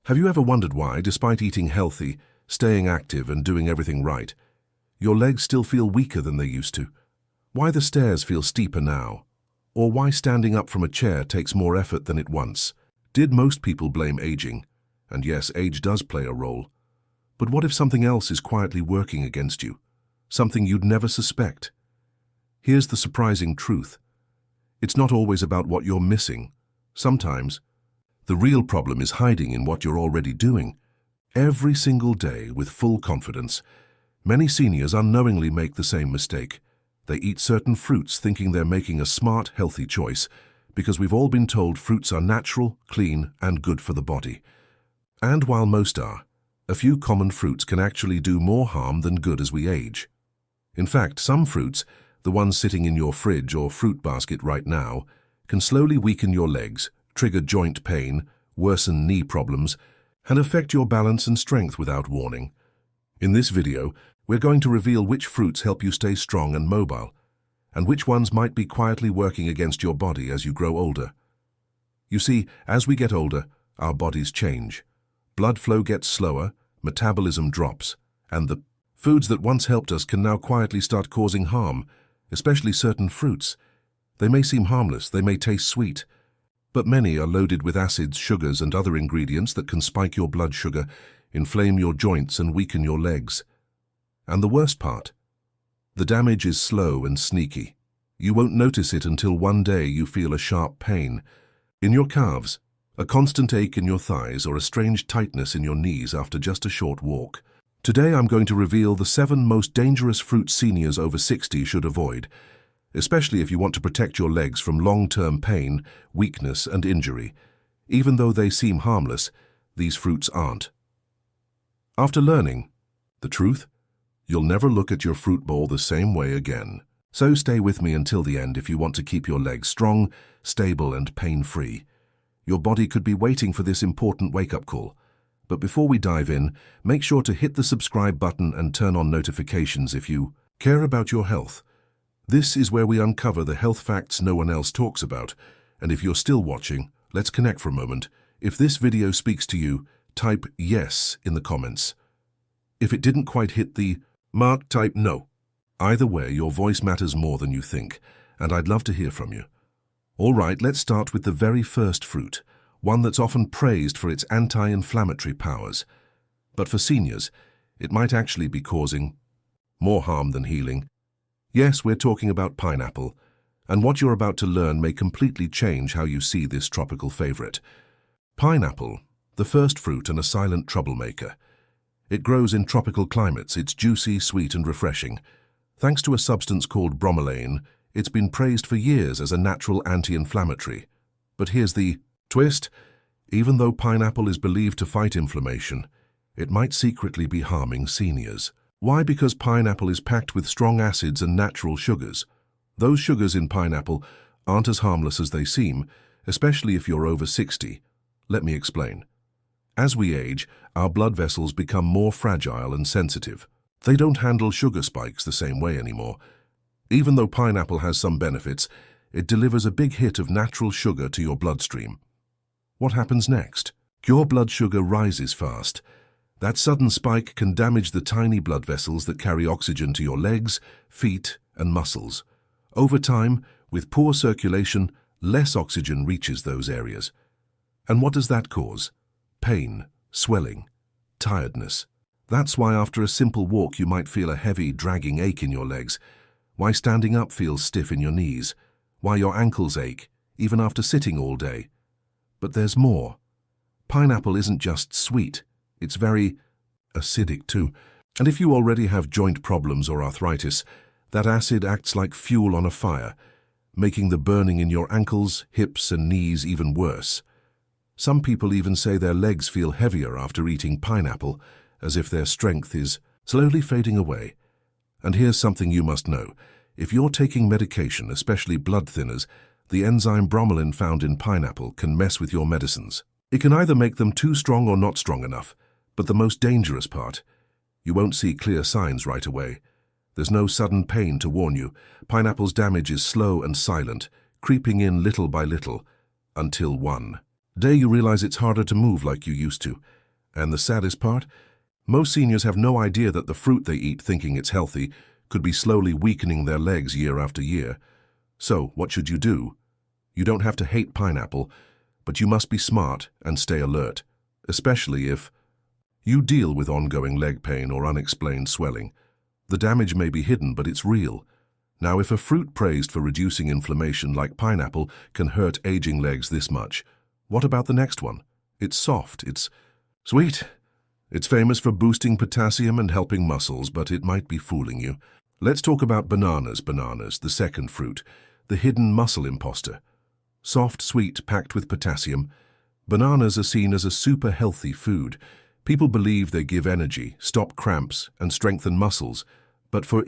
Have you ever wondered why, despite eating healthy, staying active and doing everything right, your legs still feel weaker than they used to? Why the stairs feel steeper now? Or why standing up from a chair takes more effort than it once? Did most people blame aging? And yes, age does play a role. But what if something else is quietly working against you? Something you'd never suspect? Here's the surprising truth. It's not always about what you're missing. Sometimes, the real problem is hiding in what you're already doing. Every single day, with full confidence, many seniors unknowingly make the same mistake. They eat certain fruits thinking they're making a smart, healthy choice, because we've all been told fruits are natural, clean, and good for the body. And while most are, a few common fruits can actually do more harm than good as we age. In fact, some fruits, the ones sitting in your fridge or fruit basket right now, can slowly weaken your legs, trigger joint pain, worsen knee problems, and affect your balance and strength without warning. In this video, we're going to reveal which fruits help you stay strong and mobile, and which ones might be quietly working against your body as you grow older. You see, as we get older, our bodies change. Blood flow gets slower, metabolism drops, and the foods that once helped us can now quietly start causing harm, especially certain fruits. They may seem harmless, they may taste sweet, but many are loaded with acids, sugars, and other ingredients that can spike your blood sugar, inflame your joints, and weaken your legs. And the worst part? The damage is slow and sneaky. You won't notice it until one day you feel a sharp pain in your calves, a constant ache in your thighs, or a strange tightness in your knees after just a short walk. Today I'm going to reveal the 7 most dangerous fruits seniors over 60 should avoid, especially if you want to protect your legs from long-term pain, weakness, and injury. Even though they seem harmless, these fruits aren't. After learning the truth, you'll never look at your fruit bowl the same way again. So stay with me until the end if you want to keep your legs strong, stable, and pain-free. Your body could be waiting for this important wake-up call. But before we dive in, make sure to hit the subscribe button and turn on notifications if you care about your health. This is where we uncover the health facts no one else talks about. And if you're still watching, let's connect for a moment. If this video speaks to you, type yes in the comments. If it didn't quite hit the mark, type no. Either way, your voice matters more than you think, and I'd love to hear from you. All right, let's start with the very first fruit, one that's often praised for its anti-inflammatory powers. But for seniors, it might actually be causing more harm than healing. Yes, we're talking about pineapple, and what you're about to learn may completely change how you see this tropical favorite. Pineapple, the first fruit and a silent troublemaker. It grows in tropical climates. It's juicy, sweet, and refreshing. Thanks to a substance called bromelain, it's been praised for years as a natural anti-inflammatory. But here's the twist. Even though pineapple is believed to fight inflammation, it might secretly be harming seniors. Why? Because pineapple is packed with strong acids and natural sugars. Those sugars in pineapple aren't as harmless as they seem, especially if you're over 60. Let me explain. As we age, our blood vessels become more fragile and sensitive. They don't handle sugar spikes the same way anymore. Even though pineapple has some benefits, it delivers a big hit of natural sugar to your bloodstream. What happens next? Your blood sugar rises fast. That sudden spike can damage the tiny blood vessels that carry oxygen to your legs, feet, and muscles. Over time, with poor circulation, less oxygen reaches those areas. And what does that cause? Pain, swelling, tiredness. That's why after a simple walk you might feel a heavy, dragging ache in your legs. Why standing up feels stiff in your knees. Why your ankles ache, even after sitting all day. But there's more. Pineapple isn't just sweet. It's very acidic too. And if you already have joint problems or arthritis, that acid acts like fuel on a fire, making the burning in your ankles, hips, and knees even worse. Some people even say their legs feel heavier after eating pineapple, as if their strength is slowly fading away. And here's something you must know. If you're taking medication, especially blood thinners, the enzyme bromelain found in pineapple can mess with your medicines. It can either make them too strong or not strong enough. But the most dangerous part, you won't see clear signs right away. There's no sudden pain to warn you. Pineapple's damage is slow and silent, creeping in little by little, until one Day you realize it's harder to move like you used to. And the saddest part? Most seniors have no idea that the fruit they eat thinking it's healthy could be slowly weakening their legs year after year. So, what should you do? You don't have to hate pineapple, but you must be smart and stay alert, especially if you deal with ongoing leg pain or unexplained swelling. The damage may be hidden, but it's real. Now, if a fruit praised for reducing inflammation like pineapple can hurt aging legs this much, what about the next one? It's soft, it's sweet. It's famous for boosting potassium and helping muscles, but it might be fooling you. Let's talk about bananas, the second fruit, the hidden muscle imposter. Soft, sweet, packed with potassium, bananas are seen as a super healthy food. People believe they give energy, stop cramps, and strengthen muscles. But for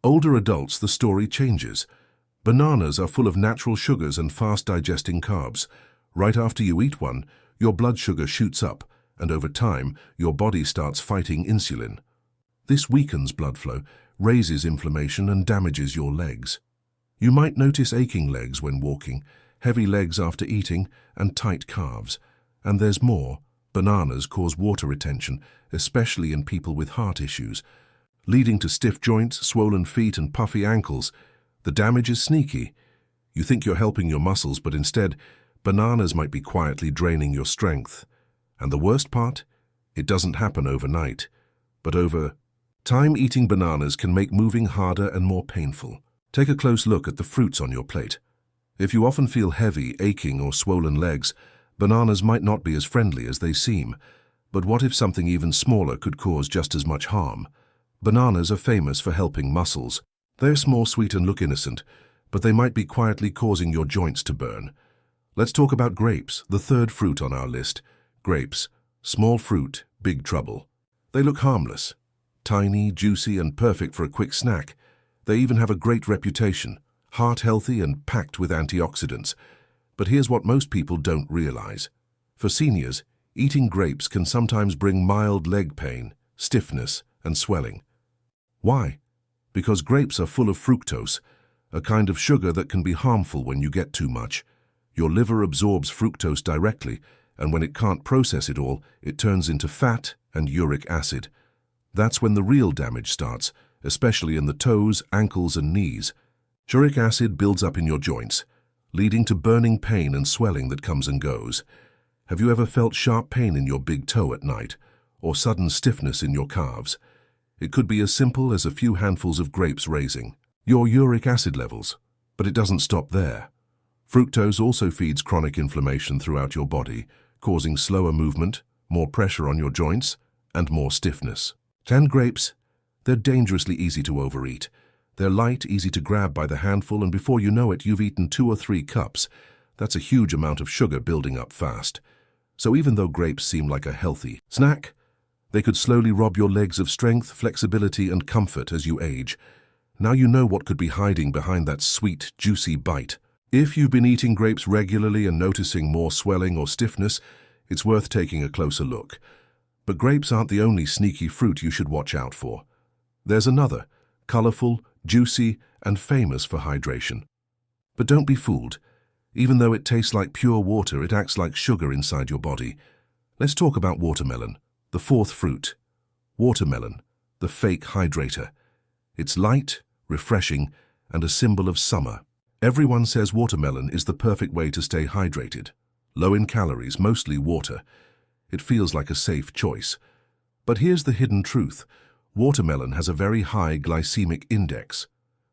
older adults, the story changes. Bananas are full of natural sugars and fast-digesting carbs. Right after you eat one, your blood sugar shoots up, and over time, your body starts fighting insulin. This weakens blood flow, raises inflammation, and damages your legs. You might notice aching legs when walking, heavy legs after eating, and tight calves. And there's more. Bananas cause water retention, especially in people with heart issues, leading to stiff joints, swollen feet, and puffy ankles. The damage is sneaky. You think you're helping your muscles, but instead, bananas might be quietly draining your strength. And the worst part? It doesn't happen overnight, but over time. Eating bananas can make moving harder and more painful. Take a close look at the fruits on your plate. If you often feel heavy, aching, or swollen legs, bananas might not be as friendly as they seem. But what if something even smaller could cause just as much harm? Bananas are famous for helping muscles. They're small, sweet, and look innocent, but they might be quietly causing your joints to burn. Let's talk about grapes, the third fruit on our list. Grapes, small fruit, big trouble. They look harmless, tiny, juicy, and perfect for a quick snack. They even have a great reputation, heart-healthy and packed with antioxidants. But here's what most people don't realize. For seniors, eating grapes can sometimes bring mild leg pain, stiffness, and swelling. Why? Because grapes are full of fructose, a kind of sugar that can be harmful when you get too much. Your liver absorbs fructose directly, and when it can't process it all, it turns into fat and uric acid. That's when the real damage starts, especially in the toes, ankles, and knees. Uric acid builds up in your joints, leading to burning pain and swelling that comes and goes. Have you ever felt sharp pain in your big toe at night, or sudden stiffness in your calves? It could be as simple as a few handfuls of grapes raising your uric acid levels, but it doesn't stop there. Fructose also feeds chronic inflammation throughout your body, causing slower movement, more pressure on your joints, and more stiffness. And grapes, they're dangerously easy to overeat. They're light, easy to grab by the handful, and before you know it, you've eaten 2 or 3 cups. That's a huge amount of sugar building up fast. So even though grapes seem like a healthy snack, they could slowly rob your legs of strength, flexibility, and comfort as you age. Now you know what could be hiding behind that sweet, juicy bite. If you've been eating grapes regularly and noticing more swelling or stiffness, it's worth taking a closer look. But grapes aren't the only sneaky fruit you should watch out for. There's another, colorful, juicy, and famous for hydration. But don't be fooled. Even though it tastes like pure water, it acts like sugar inside your body. Let's talk about watermelon, the fourth fruit. Watermelon, the fake hydrator. It's light, refreshing, and a symbol of summer. Everyone says watermelon is the perfect way to stay hydrated. Low in calories, mostly water. It feels like a safe choice. But here's the hidden truth. Watermelon has a very high glycemic index.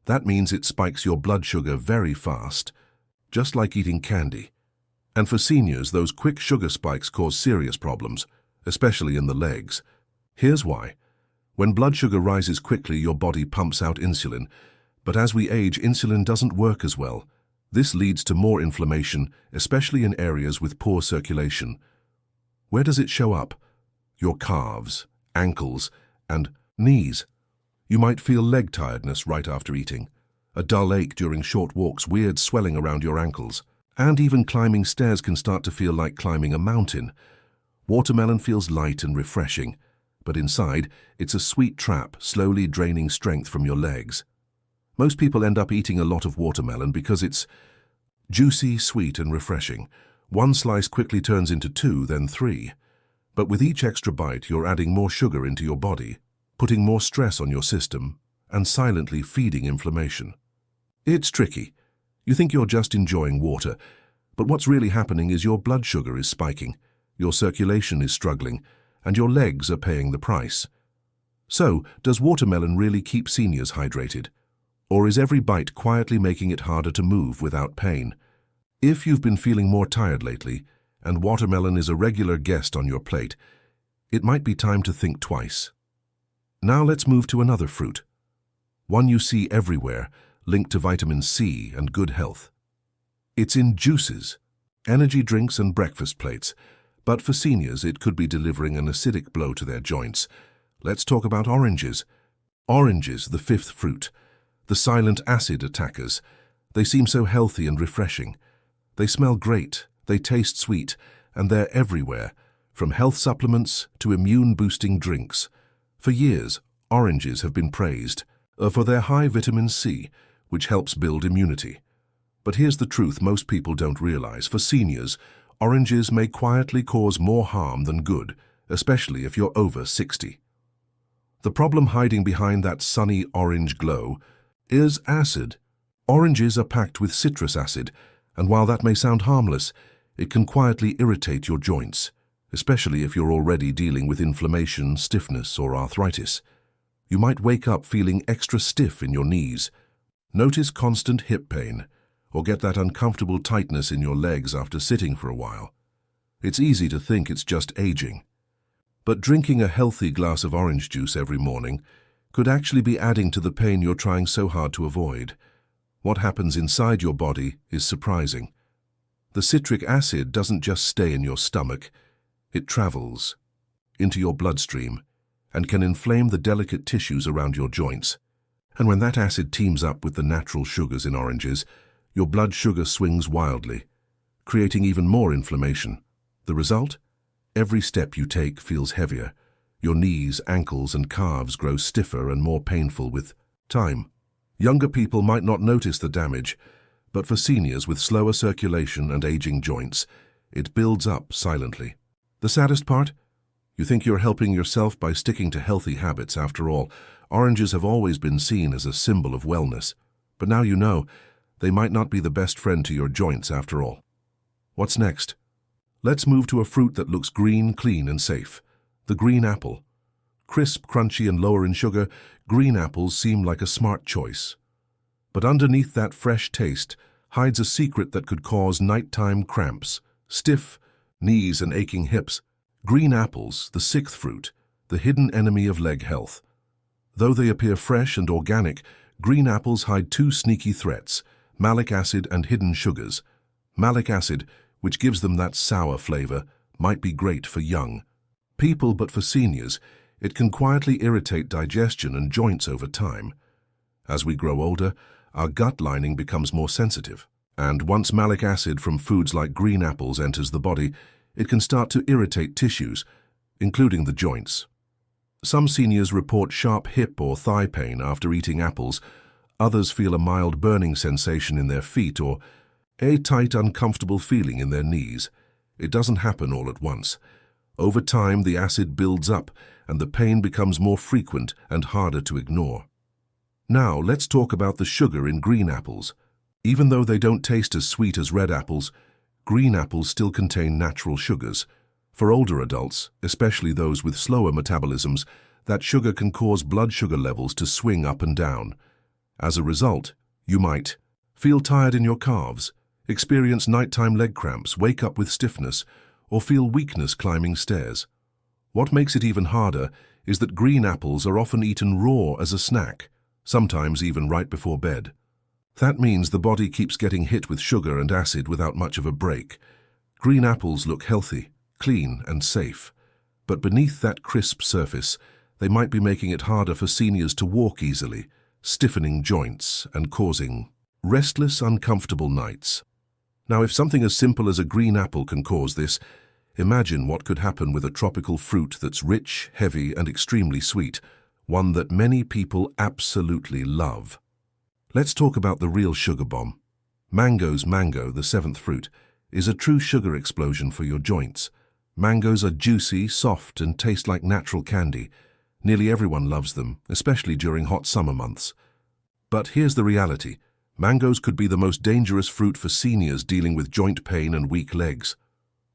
That means it spikes your blood sugar very fast, just like eating candy. And for seniors, those quick sugar spikes cause serious problems, especially in the legs. Here's why. When blood sugar rises quickly, your body pumps out insulin. But as we age, insulin doesn't work as well. This leads to more inflammation, especially in areas with poor circulation. Where does it show up? Your calves, ankles, and knees. You might feel leg tiredness right after eating, a dull ache during short walks, weird swelling around your ankles, and even climbing stairs can start to feel like climbing a mountain. Watermelon feels light and refreshing, but inside, it's a sweet trap, slowly draining strength from your legs. Most people end up eating a lot of watermelon because it's juicy, sweet, and refreshing. One slice quickly turns into two, then three. But with each extra bite, you're adding more sugar into your body, putting more stress on your system, and silently feeding inflammation. It's tricky. You think you're just enjoying water, but what's really happening is your blood sugar is spiking, your circulation is struggling, and your legs are paying the price. So, does watermelon really keep seniors hydrated? Or is every bite quietly making it harder to move without pain? If you've been feeling more tired lately, and watermelon is a regular guest on your plate, it might be time to think twice. Now let's move to another fruit. One you see everywhere, linked to vitamin C and good health. It's in juices, energy drinks and breakfast plates, but for seniors it could be delivering an acidic blow to their joints. Let's talk about oranges. Oranges, the fifth fruit. The silent acid attackers. They seem so healthy and refreshing. They smell great, they taste sweet, and they're everywhere, from health supplements to immune-boosting drinks. For years, oranges have been praised for their high vitamin C, which helps build immunity. But here's the truth most people don't realize. For seniors, oranges may quietly cause more harm than good, especially if you're over 60. The problem hiding behind that sunny orange glow is acid. Oranges are packed with citrus acid, and while that may sound harmless, it can quietly irritate your joints, especially if you're already dealing with inflammation, stiffness, or arthritis. You might wake up feeling extra stiff in your knees, notice constant hip pain, or get that uncomfortable tightness in your legs after sitting for a while. It's easy to think it's just aging. But drinking a healthy glass of orange juice every morning could actually be adding to the pain you're trying so hard to avoid. What happens inside your body is surprising. The citric acid doesn't just stay in your stomach, it travels into your bloodstream and can inflame the delicate tissues around your joints. And when that acid teams up with the natural sugars in oranges, your blood sugar swings wildly, creating even more inflammation. The result? Every step you take feels heavier. Your knees, ankles, and calves grow stiffer and more painful with time. Younger people might not notice the damage, but for seniors with slower circulation and aging joints, it builds up silently. The saddest part? You think you're helping yourself by sticking to healthy habits. After all, oranges have always been seen as a symbol of wellness. But now you know, they might not be the best friend to your joints after all. What's next? Let's move to a fruit that looks green, clean, and safe. The green apple. Crisp, crunchy, and lower in sugar, green apples seem like a smart choice. But underneath that fresh taste hides a secret that could cause nighttime cramps, stiff knees, and aching hips. Green apples, the sixth fruit, the hidden enemy of leg health. Though they appear fresh and organic, green apples hide two sneaky threats: malic acid and hidden sugars. Malic acid, which gives them that sour flavor, might be great for young people, but for seniors, it can quietly irritate digestion and joints over time. As we grow older, our gut lining becomes more sensitive, and once malic acid from foods like green apples enters the body, it can start to irritate tissues, including the joints. Some seniors report sharp hip or thigh pain after eating apples. Others feel a mild burning sensation in their feet or a tight, uncomfortable feeling in their knees. It doesn't happen all at once. Over time, the acid builds up and the pain becomes more frequent and harder to ignore. Now, let's talk about the sugar in green apples. Even though they don't taste as sweet as red apples, green apples still contain natural sugars. For older adults, especially those with slower metabolisms, that sugar can cause blood sugar levels to swing up and down. As a result, you might feel tired in your calves, experience nighttime leg cramps, wake up with stiffness, or feel weakness climbing stairs. What makes it even harder is that green apples are often eaten raw as a snack, sometimes even right before bed. That means the body keeps getting hit with sugar and acid without much of a break. Green apples look healthy, clean, and safe, but beneath that crisp surface, they might be making it harder for seniors to walk easily, stiffening joints and causing restless, uncomfortable nights. Now, if something as simple as a green apple can cause this, imagine what could happen with a tropical fruit that's rich, heavy, and extremely sweet, one that many people absolutely love. Let's talk about the real sugar bomb. Mango, the seventh fruit. is a true sugar explosion for your joints. Mangoes are juicy, soft, and taste like natural candy. Nearly everyone loves them, especially during hot summer months. But here's the reality. Mangoes could be the most dangerous fruit for seniors dealing with joint pain and weak legs.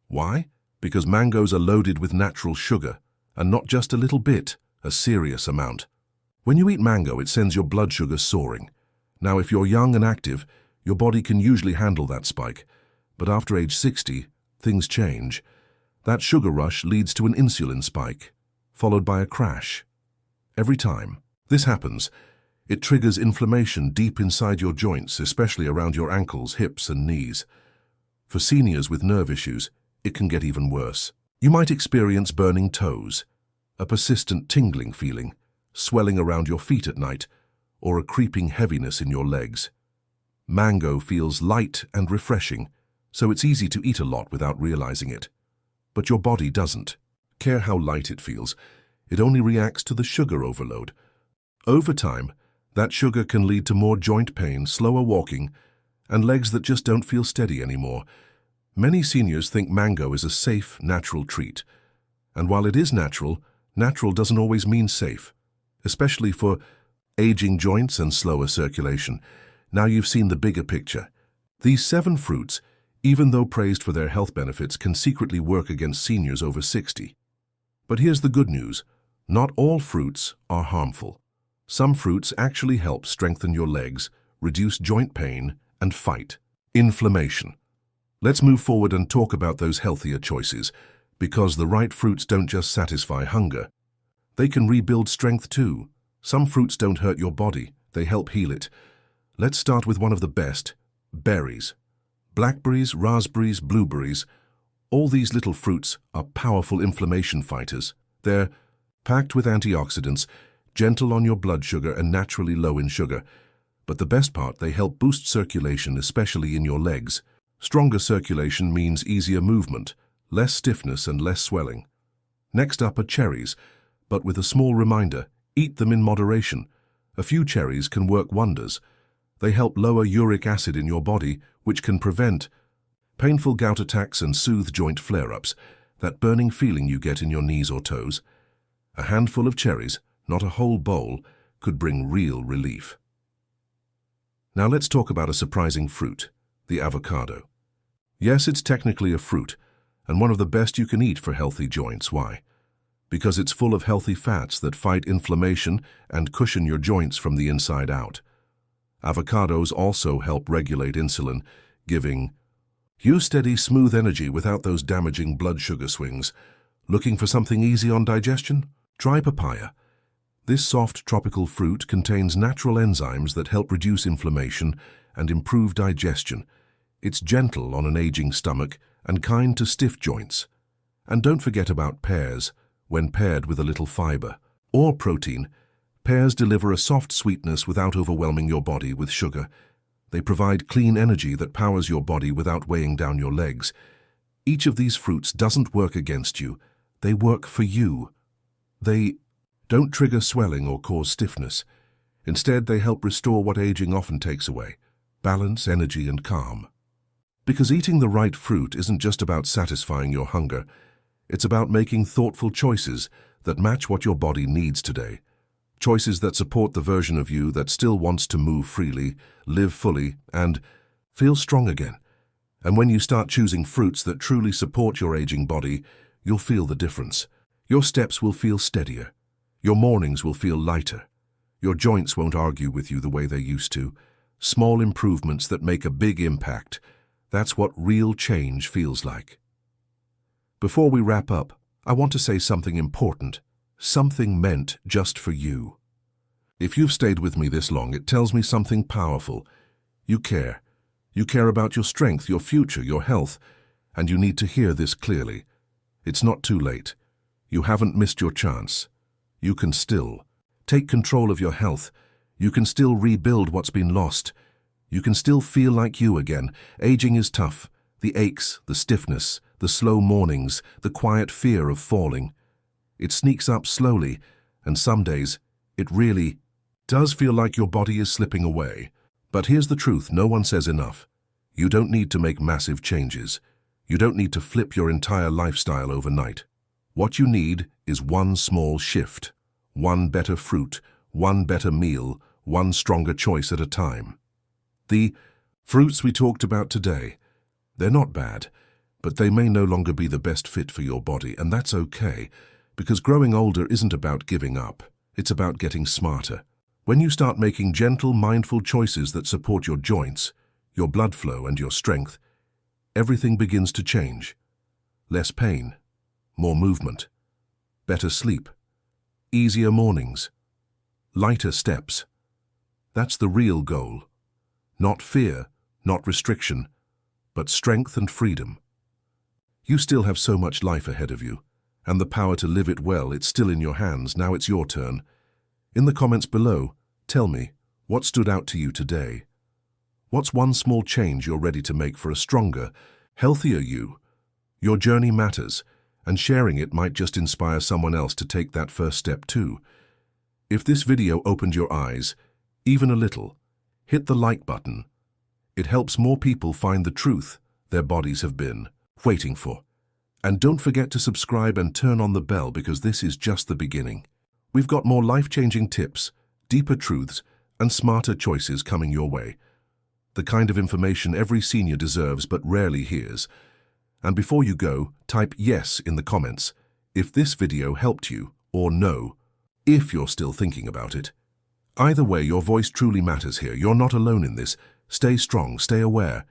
Why? Because mangoes are loaded with natural sugar, and not just a little bit, a serious amount. When you eat mango, it sends your blood sugar soaring. Now, if you're young and active, your body can usually handle that spike. But after age 60, things change. That sugar rush leads to an insulin spike, followed by a crash. Every time this happens, it triggers inflammation deep inside your joints, especially around your ankles, hips, and knees. For seniors with nerve issues, it can get even worse. You might experience burning toes, a persistent tingling feeling, swelling around your feet at night, or a creeping heaviness in your legs. Mango feels light and refreshing, so it's easy to eat a lot without realizing it. But your body doesn't care how light it feels. It only reacts to the sugar overload. Over time, that sugar can lead to more joint pain, slower walking, and legs that just don't feel steady anymore. Many seniors think mango is a safe, natural treat. And while it is natural doesn't always mean safe, especially for aging joints and slower circulation. Now you've seen the bigger picture. These 7 fruits, even though praised for their health benefits, can secretly work against seniors over 60. But here's the good news. Not all fruits are harmful. Some fruits actually help strengthen your legs, reduce joint pain, and fight inflammation. Let's move forward and talk about those healthier choices, because the right fruits don't just satisfy hunger. They can rebuild strength too. Some fruits don't hurt your body, they help heal it. Let's start with one of the best, berries. Blackberries, raspberries, blueberries, all these little fruits are powerful inflammation fighters. They're packed with antioxidants, gentle on your blood sugar and naturally low in sugar. But the best part, they help boost circulation, especially in your legs. Stronger circulation means easier movement, less stiffness and less swelling. Next up are cherries, but with a small reminder, eat them in moderation. A few cherries can work wonders. They help lower uric acid in your body, which can prevent painful gout attacks and soothe joint flare-ups, that burning feeling you get in your knees or toes. A handful of cherries, not a whole bowl, could bring real relief. Now let's talk about a surprising fruit, the avocado. Yes, it's technically a fruit, and one of the best you can eat for healthy joints. Why? Because it's full of healthy fats that fight inflammation and cushion your joints from the inside out. Avocados also help regulate insulin, giving you steady, smooth energy without those damaging blood sugar swings. Looking for something easy on digestion? Try papaya. This soft tropical fruit contains natural enzymes that help reduce inflammation and improve digestion. It's gentle on an aging stomach and kind to stiff joints. And don't forget about pears, when paired with a little fiber or protein. Pears deliver a soft sweetness without overwhelming your body with sugar. They provide clean energy that powers your body without weighing down your legs. Each of these fruits doesn't work against you. They work for you. They don't trigger swelling or cause stiffness. Instead, they help restore what aging often takes away: balance, energy, and calm. Because eating the right fruit isn't just about satisfying your hunger. It's about making thoughtful choices that match what your body needs today. Choices that support the version of you that still wants to move freely, live fully, and feel strong again. And when you start choosing fruits that truly support your aging body, you'll feel the difference. Your steps will feel steadier. Your mornings will feel lighter. Your joints won't argue with you the way they used to. Small improvements that make a big impact. That's what real change feels like. Before we wrap up, I want to say something important. Something meant just for you. If you've stayed with me this long, it tells me something powerful. You care. You care about your strength, your future, your health, and you need to hear this clearly. It's not too late. You haven't missed your chance. You can still take control of your health. You can still rebuild what's been lost. You can still feel like you again. Aging is tough. The aches, the stiffness, the slow mornings, the quiet fear of falling. It sneaks up slowly, and some days it really does feel like your body is slipping away. But here's the truth no one says enough. You don't need to make massive changes. You don't need to flip your entire lifestyle overnight. What you need is one small shift, one better fruit, one better meal, one stronger choice at a time. The fruits we talked about today, they're not bad, but they may no longer be the best fit for your body, and that's okay, because growing older isn't about giving up. It's about getting smarter. When you start making gentle, mindful choices that support your joints, your blood flow, and your strength, everything begins to change. Less pain, more movement, better sleep, easier mornings, lighter steps. That's the real goal. Not fear, not restriction, but strength and freedom. You still have so much life ahead of you, and the power to live it well. It's still in your hands. Now it's your turn. In the comments below, tell me, what stood out to you today? What's one small change you're ready to make for a stronger, healthier you? Your journey matters, and sharing it might just inspire someone else to take that first step too. If this video opened your eyes, even a little, hit the like button. It helps more people find the truth their bodies have been waiting for. And don't forget to subscribe and turn on the bell, because this is just the beginning. We've got more life-changing tips, deeper truths, and smarter choices coming your way. The kind of information every senior deserves but rarely hears. And before you go, type yes in the comments if this video helped you, or no, if you're still thinking about it. Either way, your voice truly matters here. You're not alone in this. Stay strong, stay aware.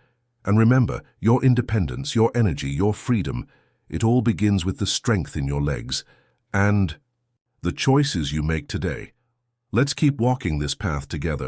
And remember, your independence, your energy, your freedom, it all begins with the strength in your legs and the choices you make today. Let's keep walking this path together.